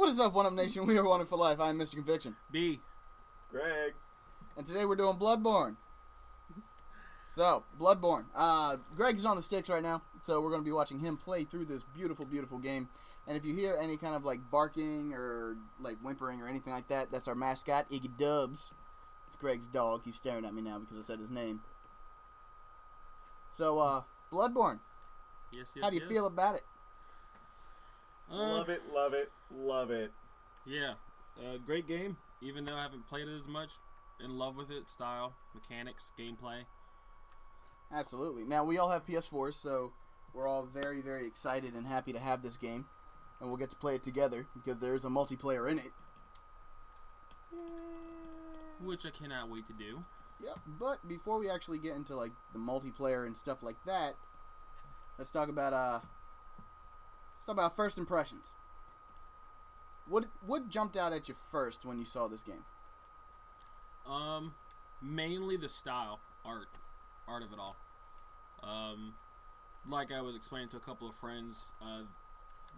What is up, One Up Nation? We are Wanted for Life. I am Mr. Conviction. B. Greg. And today we're doing Bloodborne. So, Bloodborne. Greg's on the sticks right now, so we're going to be watching him play through this beautiful, beautiful game. And if you hear any kind of, like, barking or, like, whimpering or anything like that, that's our mascot, Iggy Dubs. It's Greg's dog. He's staring at me now because I said his name. So, Bloodborne. Yes. How do you feel about it? Love it, love it, love it. Yeah. Great game. Even though I haven't played it as much, in love with it. Style, mechanics, gameplay. Absolutely. Now, we all have PS4s, so we're all very, very excited and happy to have this game. And we'll get to play it together, because there's a multiplayer in it. Which I cannot wait to do. Yep, but before we actually get into, like, the multiplayer and stuff like that, let's talk about first impressions. What jumped out at you first when you saw this game? Mainly the style, art of it all. Like I was explaining to a couple of friends,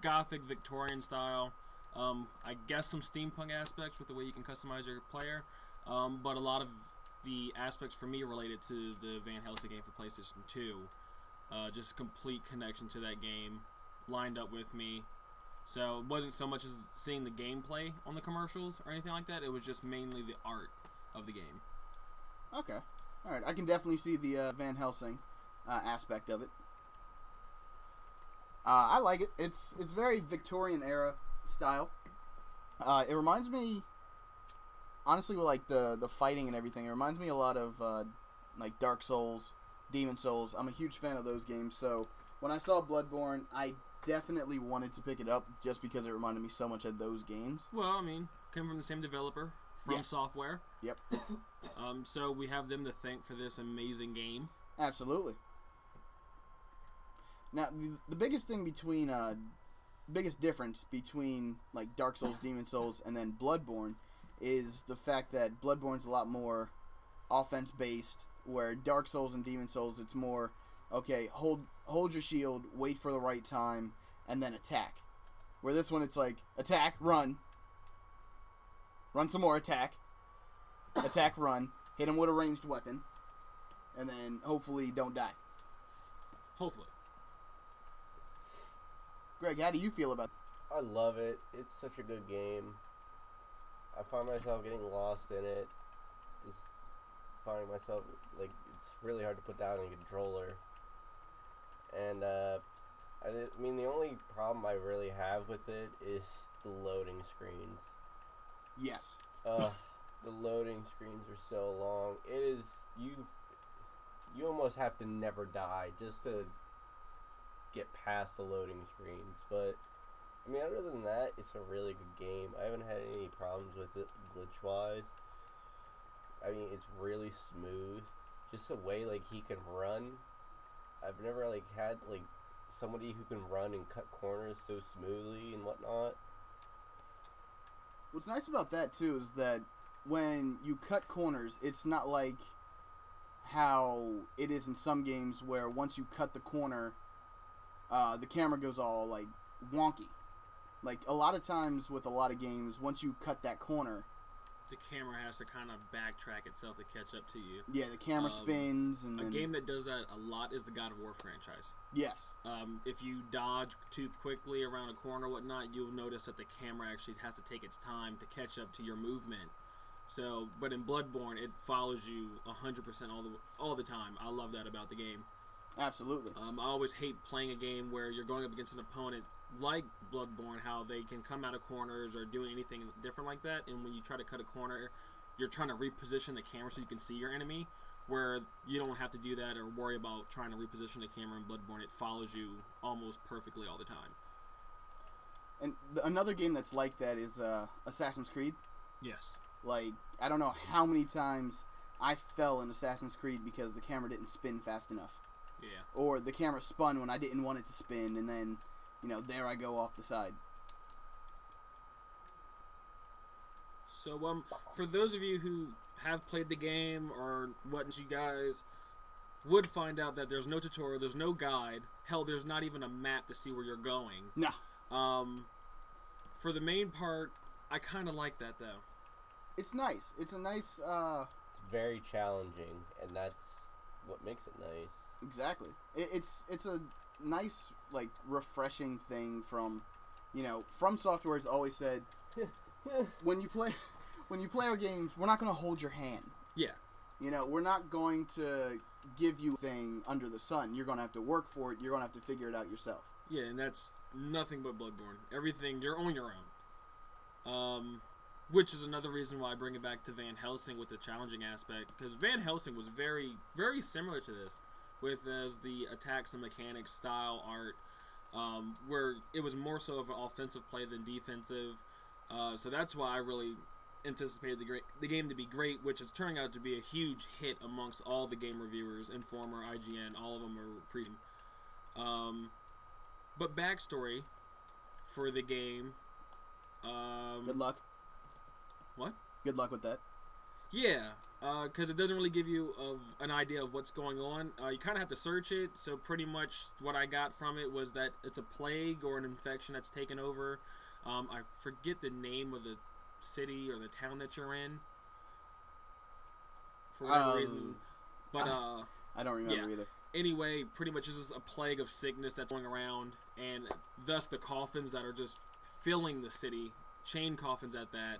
Gothic Victorian style. I guess some steampunk aspects with the way you can customize your player, but a lot of the aspects for me related to the Van Helsing game for PlayStation 2. Just complete connection to that game lined up with me. So it wasn't so much as seeing the gameplay on the commercials or anything like that. It was just mainly the art of the game. Okay. Alright, I can definitely see the Van Helsing aspect of it. I like it. It's very Victorian era style. It reminds me, honestly, with like the fighting and everything, it reminds me a lot of like Dark Souls, Demon Souls. I'm a huge fan of those games, so when I saw Bloodborne, I definitely wanted to pick it up just because it reminded me so much of those games. Well, I mean, came from the same developer, From Software. Yep. So we have them to thank for this amazing game. Absolutely. Now, the biggest thing between, biggest difference between like Dark Souls, Demon Souls, and then Bloodborne is the fact that Bloodborne's a lot more offense based, where Dark Souls and Demon Souls, it's more, okay, hold your shield, wait for the right time, and then attack. Where this one, it's like, attack, run some more, attack, run, hit him with a ranged weapon, and then hopefully don't die. Hopefully. Greg, how do you feel about it? I love it. It's such a good game. I find myself getting lost in it. Just finding myself, like, it's really hard to put down a controller. And, I mean, the only problem I really have with it is the loading screens. Yes. The loading screens are so long. It is, you almost have to never die just to get past the loading screens. But, I mean, other than that, it's a really good game. I haven't had any problems with it glitch-wise. I mean, it's really smooth. Just the way, like, he can run. I've never, like, had, like, somebody who can run and cut corners so smoothly and whatnot. What's nice about that, too, is that when you cut corners, it's not like how it is in some games where once you cut the corner, the camera goes all, like, wonky. Like, a lot of times with a lot of games, once you cut that corner, the camera has to kind of backtrack itself to catch up to you. Yeah, the camera spins. And a game that does that a lot is the God of War franchise. Yes. If you dodge too quickly around a corner or whatnot, you'll notice that the camera actually has to take its time to catch up to your movement. So, but in Bloodborne, it follows you 100% all the time. I love that about the game. Absolutely. I always hate playing a game where you're going up against an opponent like Bloodborne, how they can come out of corners or do anything different like that, and when you try to cut a corner, you're trying to reposition the camera so you can see your enemy, where you don't have to do that or worry about trying to reposition the camera in Bloodborne. It follows you almost perfectly all the time. And another game that's like that is Assassin's Creed. Yes. Like, I don't know how many times I fell in Assassin's Creed because the camera didn't spin fast enough. Yeah. Or the camera spun when I didn't want it to spin, and then, there I go off the side. So, for those of you who have played the game or what you guys would find out that there's no tutorial, there's no guide. Hell, there's not even a map to see where you're going. No. For the main part, I kind of like that though. It's nice. It's a nice. It's very challenging, and that's what makes it nice. Exactly. It's a nice, like, refreshing thing from, From Software has always said, when you play our games, we're not going to hold your hand. Yeah. We're not going to give you a thing under the sun. You're going to have to work for it. You're going to have to figure it out yourself. Yeah, and that's nothing but Bloodborne. Everything, you're on your own. Which is another reason why I bring it back to Van Helsing with the challenging aspect, because Van Helsing was very, very similar to this, with as the attacks and mechanics style art, where it was more so of an offensive play than defensive. So that's why I really anticipated the game to be great, which is turning out to be a huge hit amongst all the game reviewers, Informer, IGN, all of them are preaching. But backstory for the game. Good luck. What? Good luck with that. Yeah, because it doesn't really give you an idea of what's going on. You kind of have to search it, so pretty much what I got from it was that it's a plague or an infection that's taken over. I forget the name of the city or the town that you're in, for whatever reason. But I don't remember either. Anyway, pretty much this is a plague of sickness that's going around, and thus the coffins that are just filling the city, chain coffins at that.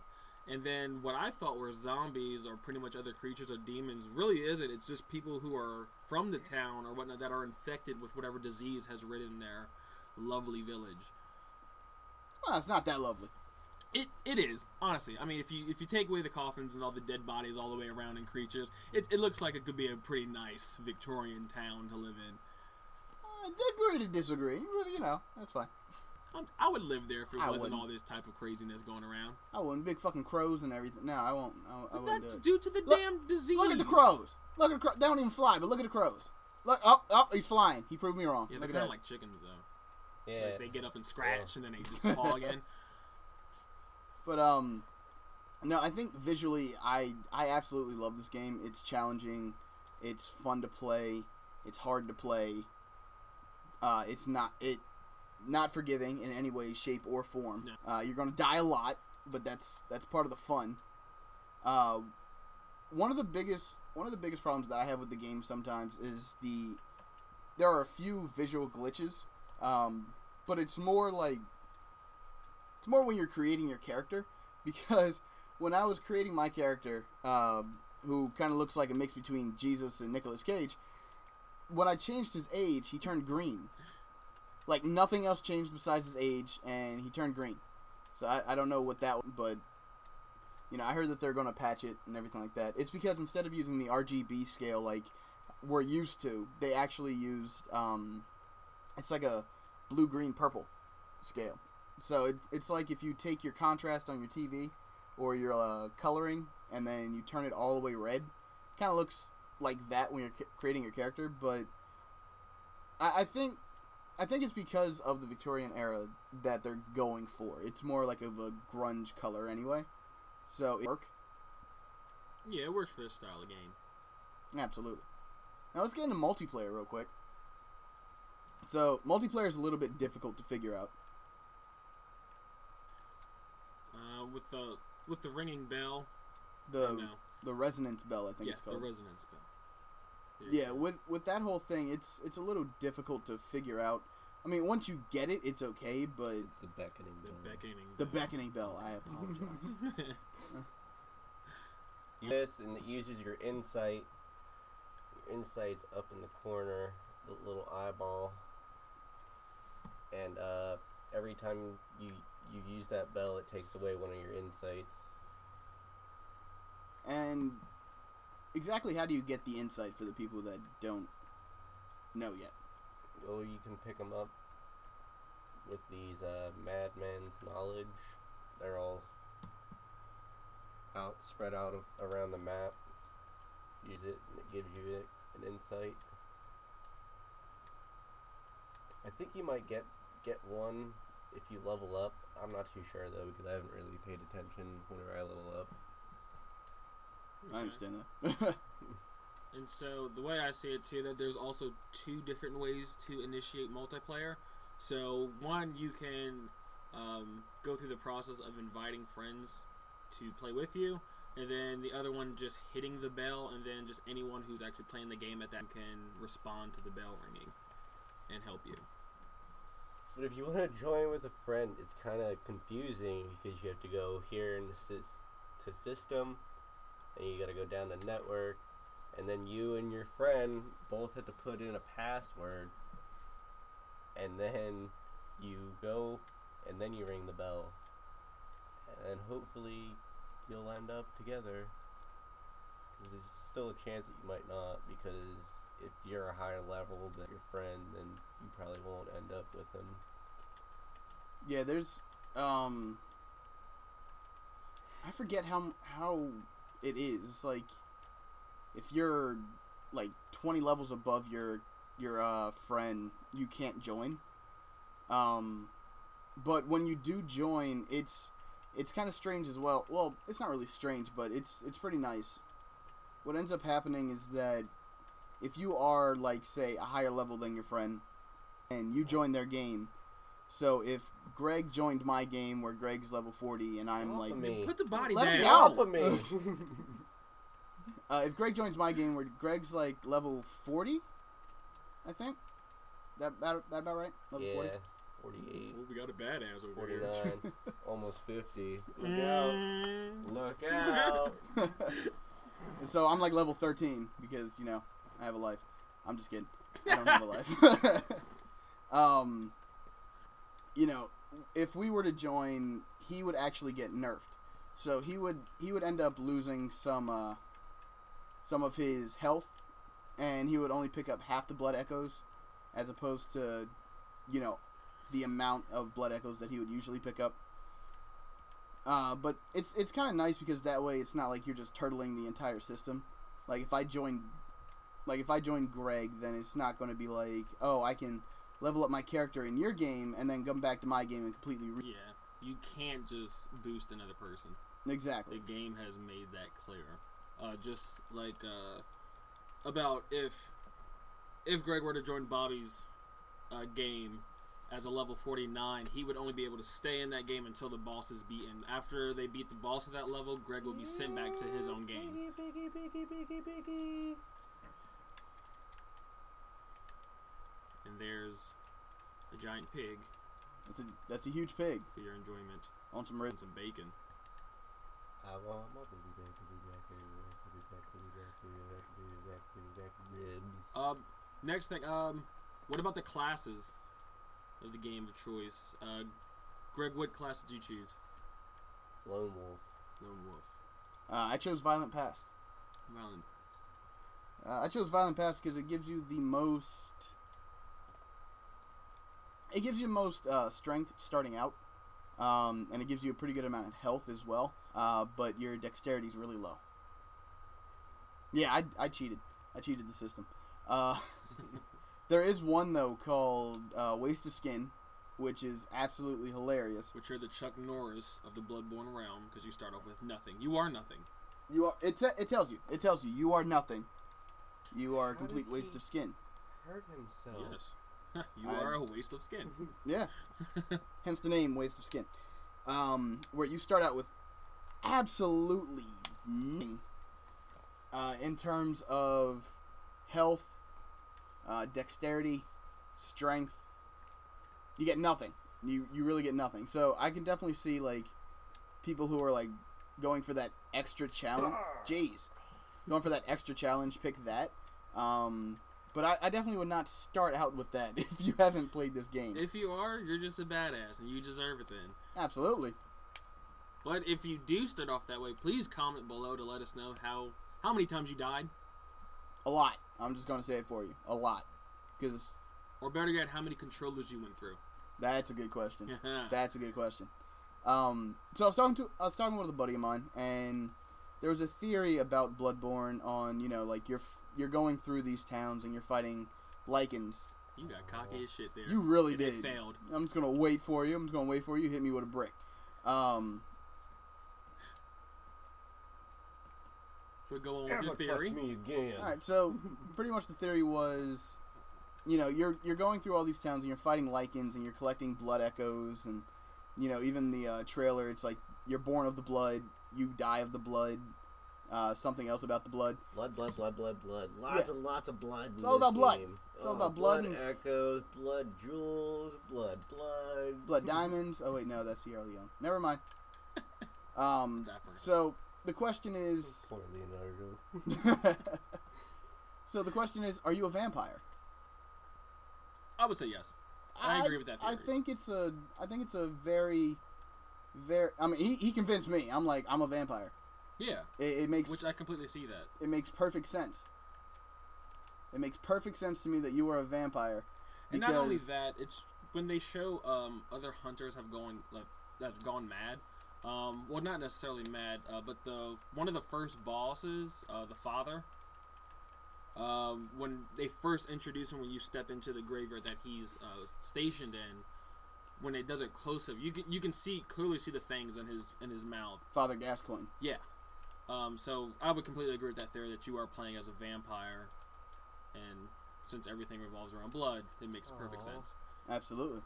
And then what I thought were zombies or pretty much other creatures or demons really isn't. It's just people who are from the town or whatnot that are infected with whatever disease has ridden their lovely village. Well, it's not that lovely. It is, honestly. I mean, if you take away the coffins and all the dead bodies all the way around and creatures, it looks like it could be a pretty nice Victorian town to live in. I agree to disagree, but that's fine. I would live there if it wasn't all this type of craziness going around. I wouldn't. Big fucking crows and everything. No, I won't. I wouldn't That's do it. due to the damn disease. Look at the crows. Look at the crows. They don't even fly, but look at the crows. Look, up, he's flying. He proved me wrong. Yeah, they're kind of like chickens, though. Yeah. Like they get up and scratch, and then they just fall again. But, no, I think visually, I absolutely love this game. It's challenging. It's fun to play. It's hard to play. It's not forgiving in any way, shape, or form. No. You're going to die a lot, but that's part of the fun. One of the biggest problems that I have with the game sometimes is there are a few visual glitches, but it's more when you're creating your character, because when I was creating my character, who kind of looks like a mix between Jesus and Nicolas Cage, when I changed his age, he turned green. Like, nothing else changed besides his age, and he turned green. So I don't know what that was, but, I heard that they're going to patch it and everything like that. It's because instead of using the RGB scale like we're used to, they actually used, it's like a blue, green, purple scale. So it's like if you take your contrast on your TV or your coloring and then you turn it all the way red. Kind of looks like that when you're creating your character, but I think it's because of the Victorian era that they're going for. It's more like of a grunge color anyway. So it works. Yeah, it works for this style of game. Absolutely. Now let's get into multiplayer real quick. So multiplayer is a little bit difficult to figure out. With the ringing bell. The resonance bell, I think it's called. The resonance bell. Yeah, with that whole thing, it's a little difficult to figure out. I mean, once you get it, it's okay, but it's the beckoning bell. The beckoning bell. I apologize. This, and it uses your insight. Your insight's up in the corner, the little eyeball, and every time you use that bell, it takes away one of your insights. And exactly how do you get the insight for the people that don't know yet? Well, you can pick them up with these madmen's knowledge. They're all spread out around the map. Use it, and it gives you an insight. I think you might get one if you level up. I'm not too sure though, because I haven't really paid attention whenever I level up. I understand that. And so the way I see it too, that there's also two different ways to initiate multiplayer. So one, you can go through the process of inviting friends to play with you, and then the other one just hitting the bell, and then just anyone who's actually playing the game at that can respond to the bell ringing and help you. But if you want to join with a friend, it's kind of confusing because you have to go here in the system, and you got to go down the network, and then you and your friend both have to put in a password, and then you go, and then you ring the bell, and hopefully you'll end up together. Because there's still a chance that you might not, because if you're a higher level than your friend, then you probably won't end up with him. Yeah, there's I forget how it is. Like, if you're like 20 levels above your friend, you can't join. But when you do join, it's kind of strange as well. Well, it's not really strange, but it's pretty nice. What ends up happening is that if you are, like, say, a higher level than your friend, and you join their game, so if Greg joined my game where Greg's level 40 and I'm like... Put the body Let down. him Off of me. If Greg joins my game where Greg's like level 40, I think. That about right? Level 40? 48. Oh, we got a badass over 49. here. Almost 50. Look out. Look out. So I'm like level 13 because, you know, I have a life. I'm just kidding. I don't have a life. You know, if we were to join, he would actually get nerfed. So he would end up losing some of his health, and he would only pick up half the blood echoes, as opposed to, you know, the amount of blood echoes that he would usually pick up. But it's kind of nice because that way it's not like you're just turtling the entire system. Like if I join Greg, then it's not going to be like, oh, I can level up my character in your game and then come back to my game and completely Yeah, you can't just boost another person. Exactly. The game has made that clear. Just like about if Greg were to join Bobby's game as a level 49, he would only be able to stay in that game until the boss is beaten. After they beat the boss at that level, Greg will be sent back to his own game. And there's a giant pig. That's a huge pig. For your enjoyment. On some ribs. And some bacon. I want my baby back, baby back, baby back, baby back, baby back, baby back, baby back, baby back, ribs. Next thing, what about the classes of the game of choice? Greg, what class did you choose? Lone Wolf. Lone Wolf. I chose Violent Past. Violent Past. I chose Violent Past because it gives you the most... It gives you the most strength starting out. And it gives you a pretty good amount of health as well. But your dexterity is really low. Yeah, I cheated. I cheated the system. There is one, though, called Waste of Skin, which is absolutely hilarious. Which are the Chuck Norris of the Bloodborne realm, because you start off with nothing. You are nothing. You are. It tells you. It tells you. You are nothing. You are a complete waste of skin. Hurt himself. Yes. You are a waste of skin. Yeah. Hence the name, Waste of Skin. Where you start out with absolutely nothing in terms of health, dexterity, strength. You get nothing. You really get nothing. So I can definitely see, like, people who are, like, going for that extra challenge. Jeez. Going for that extra challenge, pick that. But I definitely would not start out with that if you haven't played this game. If you are, you're just a badass, and you deserve it then. Absolutely. But if you do start off that way, please comment below to let us know how many times you died. A lot. I'm just going to say it for you. A lot. Because... Or better yet, how many controllers you went through. That's a good question. That's a good question. So I was talking with a buddy of mine, and there was a theory about Bloodborne on, you know, like you're going through these towns and you're fighting lichens. You got cocky as shit there. You really and did. It failed. I'm just gonna wait for you. You hit me with a brick. But go on with your theory. Touch me again. All right. So pretty much the theory was, you know, you're going through all these towns and you're fighting lichens and you're collecting blood echoes and, even the trailer, it's like you're born of the blood, you die of the blood. Something else about the blood. Blood. Lots and lots of blood. It's all about blood. Game. It's all about blood and echoes, blood jewels, blood diamonds. Oh wait, no, that's Sierra Leone. Never mind. So the question is. Poor Leonardo. So the question is, are you a vampire? I would say yes. I agree with that theory. I think it's a very. I mean, he convinced me. I'm a vampire. Yeah. It makes, which I completely see that. It makes perfect sense. It makes perfect sense to me that you are a vampire. And not only that, it's when they show other hunters have gone mad. Well, not necessarily mad, but one of the first bosses, the father. When they first introduce him, when you step into the graveyard that he's stationed in, when it does it close up, you can clearly see the fangs in his mouth. Father Gascoigne. Yeah. So I would completely agree with that theory that you are playing as a vampire, and since everything revolves around blood, it makes perfect sense. Absolutely.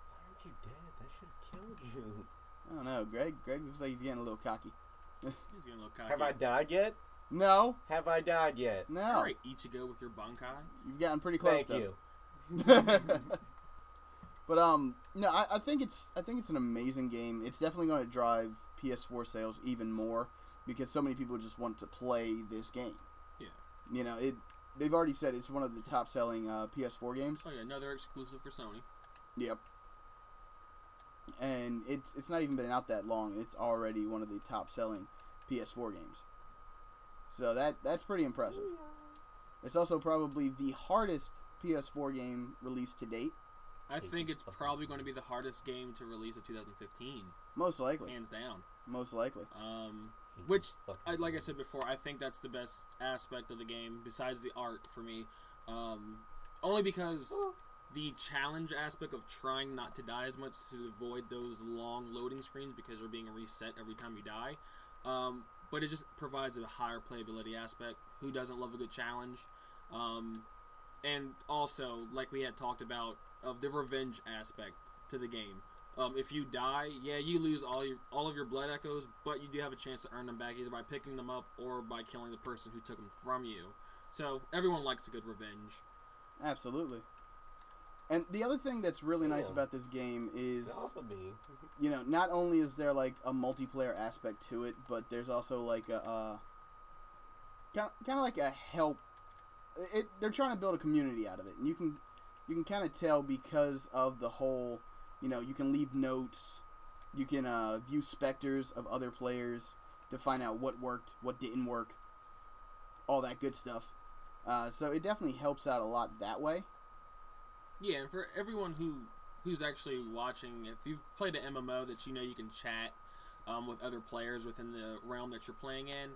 Why aren't you dead? That should have killed you. I don't know. Greg looks like he's getting a little cocky. He's getting a little cocky. Have I died yet? No. Have I died yet? No. All right, Ichigo with your bunkai. You've gotten pretty close. Thank you. But no, I think it's an amazing game. It's definitely going to drive PS4 sales even more because so many people just want to play this game. Yeah. They've already said it's one of the top selling PS4 games. Oh yeah, another exclusive for Sony. Yep. And it's not even been out that long, and it's already one of the top selling PS4 games. So that's pretty impressive. It's also probably the hardest PS4 game released to date. I think it's probably going to be the hardest game to release of 2015. Most likely. Hands down. Most likely. Which, like I said before, I think that's the best aspect of the game, besides the art for me. Only because the challenge aspect of trying not to die as much to avoid those long loading screens because they're being reset every time you die. But it just provides a higher playability aspect. Who doesn't love a good challenge? And also, like we had talked about, of the revenge aspect to the game. If you die, yeah, you lose all of your blood echoes, but you do have a chance to earn them back either by picking them up or by killing the person who took them from you. So everyone likes a good revenge. Absolutely. And the other thing that's really nice about this game is, not only is there like a multiplayer aspect to it, but there's also like a kind of like a help. They're trying to build a community out of it, and you can kind of tell because of the whole, you can leave notes, you can view specters of other players to find out what worked, what didn't work, all that good stuff. So it definitely helps out a lot that way. Yeah, and for everyone who's actually watching, if you've played an MMO that you can chat with other players within the realm that you're playing in,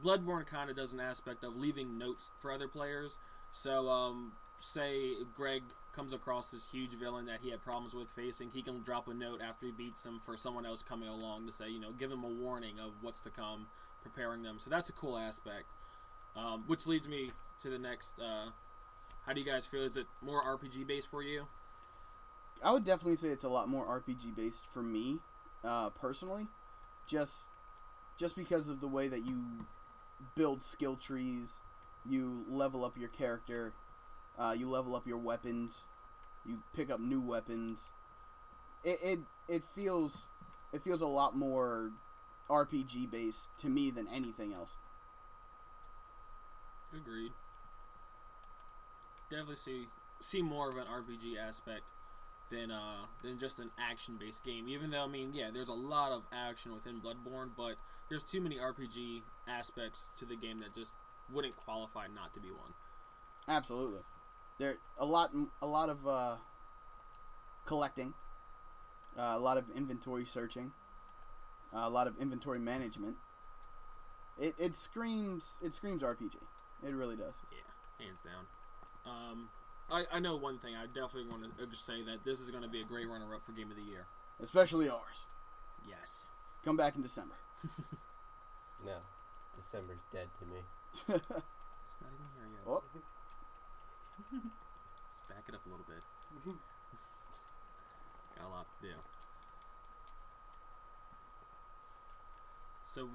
Bloodborne kind of does an aspect of leaving notes for other players. So, say Greg comes across this huge villain that he had problems with facing, he can drop a note after he beats him for someone else coming along to say, give him a warning of what's to come, preparing them. So that's a cool aspect. Which leads me to the next, how do you guys feel? Is it more RPG based for you? I would definitely say it's a lot more RPG based for me, personally. Just because of the way that you build skill trees, you level up your character, you level up your weapons, you pick up new weapons. It feels a lot more RPG based to me than anything else. Agreed. Definitely see more of an RPG aspect than just an action-based game. Even though, there's a lot of action within Bloodborne, but there's too many RPG aspects to the game that just wouldn't qualify not to be one. Absolutely. There a lot of collecting, a lot of inventory searching, a lot of inventory management. It screams RPG. It really does. Yeah, hands down. I know one thing. I definitely want to just say that this is going to be a great runner-up for Game of the Year. Especially ours. Yes. Come back in December. No. December's dead to me. It's not even here yet. Oh. Let's back it up a little bit. Got a lot to do. So,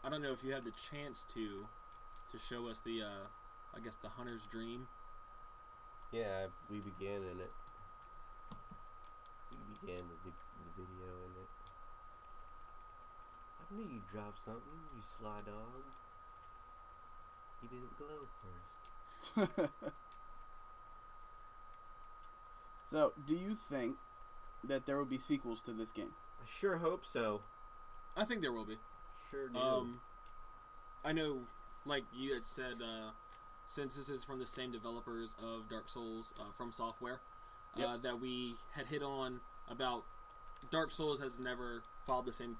I don't know if you had the chance to show us the, I guess, the hunter's dream. Yeah, we began in it. We began the video in it. I knew you dropped something, you sly dog. You didn't glow first. So, do you think that there will be sequels to this game? I sure hope so. I think there will be. Sure do. I know, like you had said, since this is from the same developers of Dark Souls, From Software, Yep. that we had hit on about Dark Souls has never followed the same,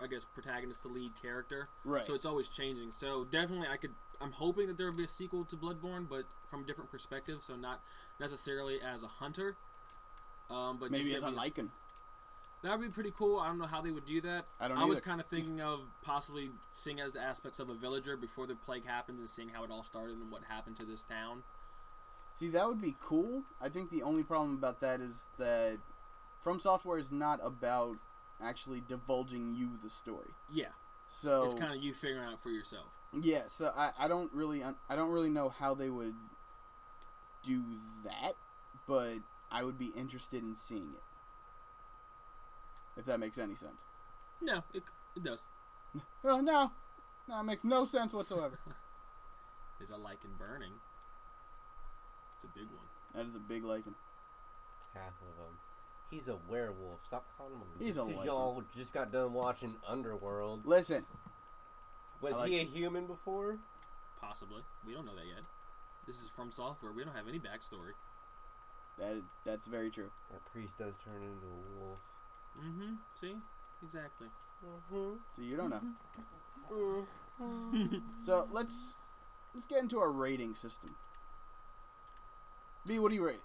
I guess, protagonist to lead character. Right. So it's always changing. So definitely I'm hoping that there will be a sequel to Bloodborne, but from a different perspective, so not necessarily as a hunter. But Maybe just as a Lycan. that would be pretty cool. I don't know how they would do that. I don't I was either. kind of thinking of possibly seeing as aspects of a villager before the plague happens and seeing how it all started and what happened to this town. See, that would be cool. I think the only problem about that is that From Software is not about actually divulging you the story. Yeah. So It's kind of you figuring out for yourself. yeah. So I don't really know how they would do that, but I would be interested in seeing it. If that makes any sense. No, it does. Well, no, it makes no sense whatsoever. Is a lichen burning? It's a big one. That is a big Lycan. Half of them. He's a werewolf. Stop calling him. He's a Because Lycan. y'all just got done watching Underworld. Listen, Was I like he a human before? Possibly. We don't know that yet. This is From Software. We don't have any backstory. that's very true. That priest does turn into a wolf. Mm-hmm. See? Exactly. Mm-hmm. So you don't know. Mm-hmm. So let's get into our rating system. B, what do you rate?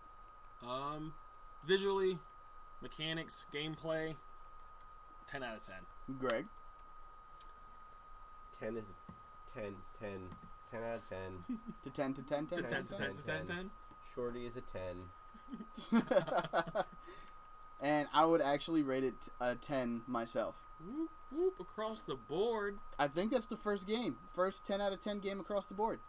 Visually, mechanics, gameplay, 10 out of 10. Greg? 10 is 10 out of 10. To 10 to 10 10 10 to 10 to 10 10. Shorty is a 10. And I would actually rate it a 10 myself. Whoop, whoop, across the board. I think that's the first 10 out of 10 game across the board.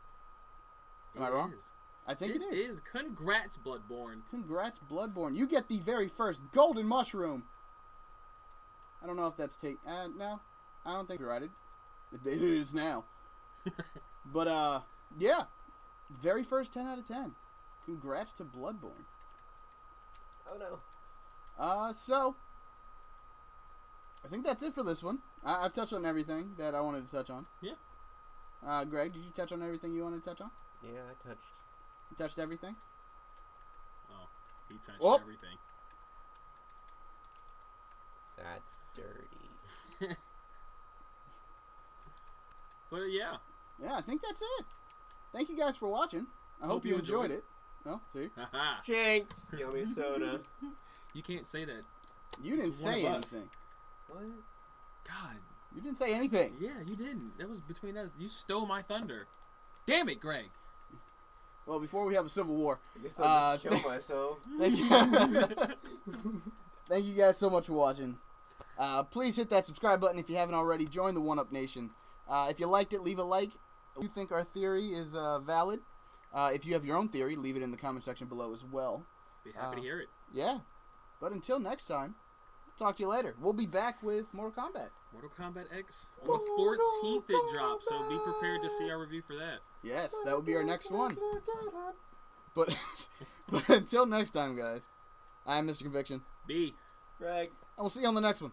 Am I wrong? Is. I think it is. It is. Congrats, Bloodborne. Congrats, Bloodborne. You get the very first golden mushroom. I don't know if that's no. I don't think you're right. It is now. But, yeah. Very first 10 out of 10. Congrats to Bloodborne. Oh no. So, I think that's it for this one. I've touched on everything that I wanted to touch on. Yeah. Greg, did you touch on everything you wanted to touch on? Yeah, I touched. You touched everything? Oh, he touched Oh. everything. That's dirty. But yeah. Yeah, I think that's it. Thank you guys for watching. I hope you enjoyed it. Oh, see? Haha. Jinx! Yummy soda. You can't say that. You didn't It's one say of us. anything. What? God. You didn't say anything. Yeah, you didn't. That was between us. You stole my thunder. Damn it, Greg. Well, before we have a civil war, I guess I'll just kill myself. thank you. Thank you guys so much for watching. Please hit that subscribe button if you haven't already. Join the 1UP Nation. If you liked it, leave a like. If you think our theory is valid, if you have your own theory, leave it in the comment section below as well. Be happy to hear it. Yeah. But until next time, talk to you later. We'll be back with Mortal Kombat. Mortal Kombat X. On the 14th it drops, so be prepared to see our review for that. Yes, that will be our next one. But until next time, guys, I'm Mr. Conviction. B. Greg. And we'll see you on the next one.